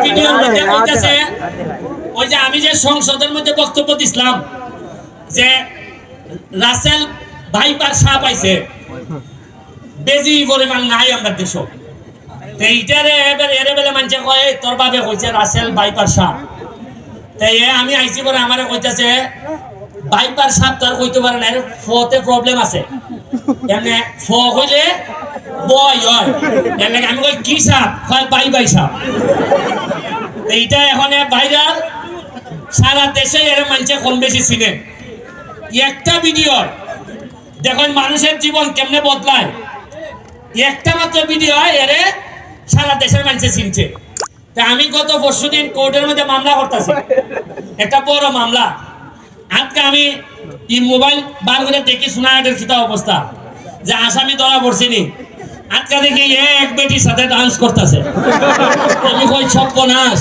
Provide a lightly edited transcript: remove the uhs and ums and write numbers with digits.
ভিডিওর মধ্যে কইতাছে ওই যে আমি যে সংসদের মধ্যে বক্তব্য দিছিলাম যে রাসেল ভাইপার সাপ আইছে বেজি পরিমাণ নাই আমরা দেশ এইটারে এবার এরে বেলে মানুষে কয় তোর বাবে কইছে রাসেল ভাইপার সাপ তাই আমি আইছি পরে আমারে কইতাছে ভাইপার সাপ তার কইতে পারে না ফতে প্রবলেম আছে এমনি ফ হইলে বয় হয় এমনি আমি কই কি সাপ হয় ভাই সাপ এইটা এখন ভাইরাল সারা দেশে এর মানুষে কম বেশি চিনে একটা ভিডিও দেখুন মানুষের জীবন কেমনে বদলায় একটা মাত্র ভিডিও এরে সারা দেশের মানুষে চিনছে তা আমি গত পরশুদিন কোর্টের মধ্যে মামলা করতেছি একটা বড় মামলা আজকে আমি এই মোবাইল বার করে দেখি সোনাহাটের খিতা অবস্থা যে আসামি ধরা পড়ছিনি আজকে দেখি এক বেটির সাথে ডান্স করতেছে আমি কই সর্বনাশ